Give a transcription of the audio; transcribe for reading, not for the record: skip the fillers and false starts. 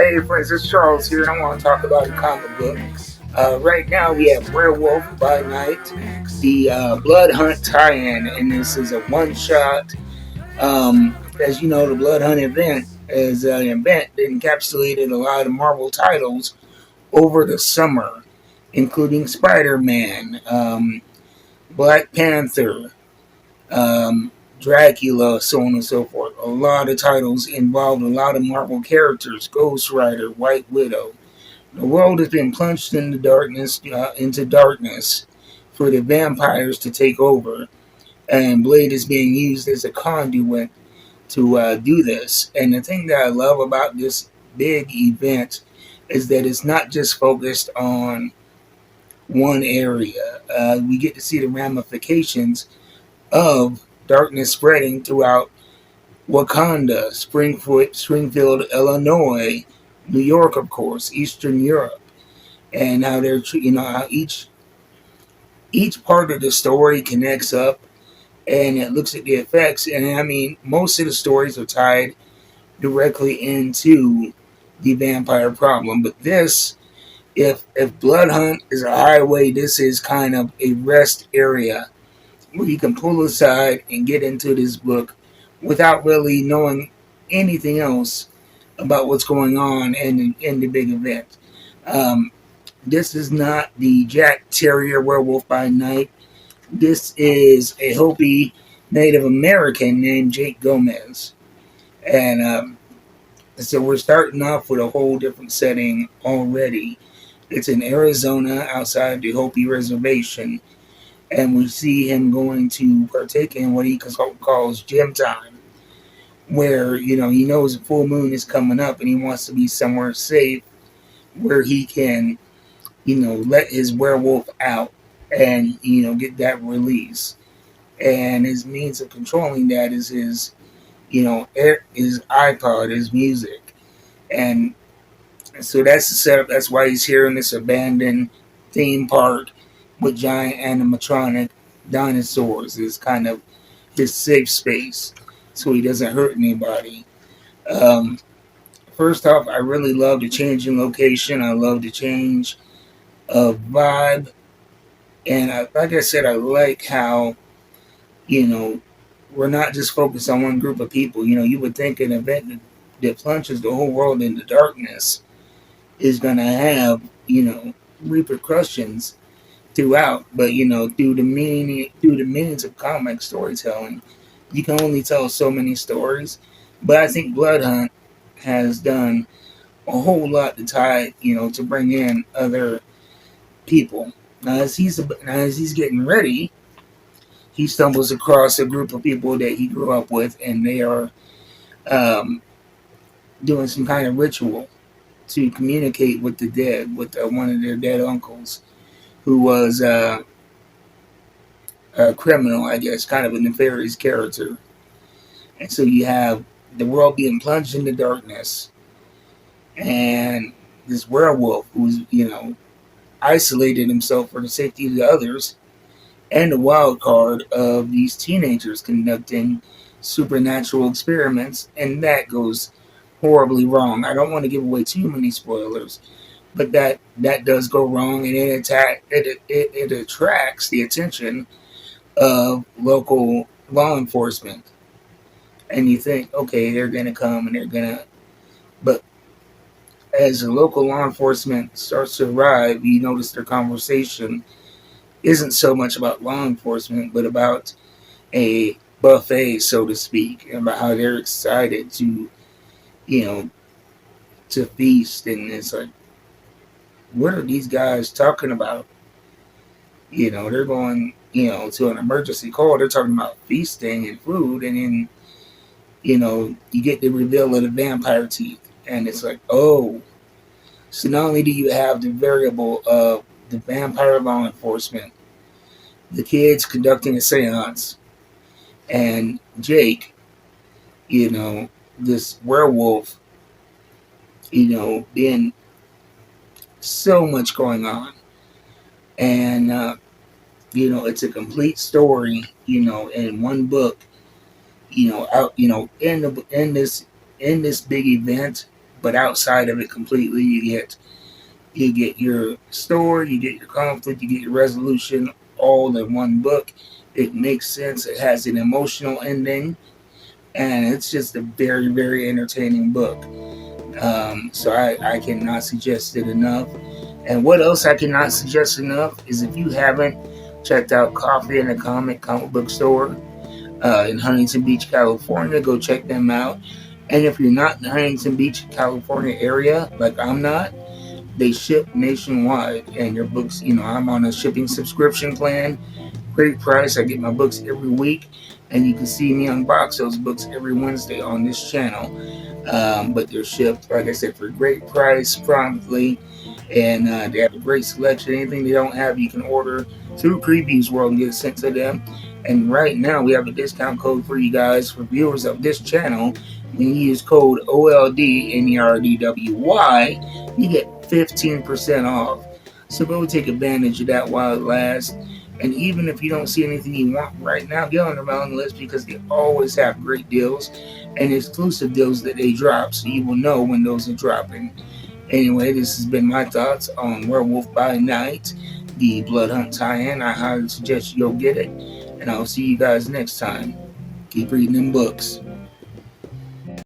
Hey friends, it's Charles here, and I want to talk about a comic book. Right now, we have Werewolf by Night, the Blood Hunt tie-in, and this is a one-shot. As you know, the Blood Hunt event is an event that encapsulated a lot of Marvel titles over the summer, including Spider-Man, Black Panther, Dracula, so on and so forth. A lot of titles involved a lot of Marvel characters: Ghost Rider, White Widow. The world has been plunged into darkness, for the vampires to take over, and Blade is being used as a conduit to do this. And the thing that I love about this big event is that it's not just focused on one area. We get to see the ramifications of darkness spreading throughout Wakanda, Springfield, Illinois, New York, of course, Eastern Europe, and how they're how each part of the story connects up, and it looks at the effects. And I mean, most of the stories are tied directly into the vampire problem, but this, if Blood Hunt is a highway, this is kind of a rest area where you can pull aside and get into this book without really knowing anything else about what's going on in the big event. Um, this is not the Jack Terrier Werewolf by Night. This is a Hopi Native American named Jake Gomez. And so we're starting off with a whole different setting already. It's in Arizona outside the Hopi Reservation, and we see him going to partake in what he calls gym time, where he knows a full moon is coming up and he wants to be somewhere safe where he can let his werewolf out and get that release. And his means of controlling that is his iPod, his music. And so that's the setup. That's why he's here in this abandoned theme park with giant animatronic dinosaurs. Is kind of his safe space, so he doesn't hurt anybody. Um, First off, I really love the change in location. I love the change of vibe, and like I said, I like how you know we're not just focused on one group of people. You would think an event that plunges the whole world into darkness is going to have repercussions throughout, but through the means of comic storytelling, you can only tell so many stories. But I think Blood Hunt has done a whole lot to to bring in other people. Now as he's getting ready, he stumbles across a group of people that he grew up with, and they are um, doing some kind of ritual to communicate with the dead, with one of their dead uncles, who was a criminal, I guess, kind of a nefarious character. And so you have the world being plunged into darkness, and this werewolf who's, isolated himself for the safety of the others, and the wild card of these teenagers conducting supernatural experiments, and that goes horribly wrong. I don't want to give away too many spoilers, but that does go wrong, and it attracts the attention of local law enforcement. And you think, okay, they're gonna come and they're gonna, but as the local law enforcement starts to arrive, you notice their conversation isn't so much about law enforcement, but about a buffet, so to speak, and about how they're excited you know, to feast. And it's like, what are these guys talking about? They're going, to an emergency call. They're talking about feasting and food, and then, you get the reveal of the vampire teeth, and it's like, oh, so not only do you have the variable of the vampire law enforcement, the kids conducting a seance, and Jake, this werewolf, being so much going on. And, it's a complete story, in one book, out, in this big event But outside of it completely, you get your story, you get your conflict, you get your resolution, all in one book. It makes sense. It has an emotional ending, and it's just a very, very entertaining book. So I cannot suggest it enough. And what else I cannot suggest enough is if you haven't checked out Coffee and a comic book store in Huntington Beach, California, go check them out. And if you're not in the Huntington Beach, California area, like I'm not, they ship nationwide. And your books, I'm on a shipping subscription plan. Great price. I get my books every week. And you can see me unbox those books every Wednesday on this channel. But they're shipped, like I said, for a great price, promptly. And they have a great selection. Anything they don't have, you can order through Previews World and get it sent to them. And right now, we have a discount code for you guys, for viewers of this channel. When you use code OLDNERDWY, you get 15% off. So go take advantage of that while it lasts. And even if you don't see anything you want right now, get on the mailing list, because they always have great deals and exclusive deals that they drop, so you will know when those are dropping. Anyway, this has been my thoughts on Werewolf by Night, the Blood Hunt tie-in. I highly suggest you go get it, and I'll see you guys next time. Keep reading them books.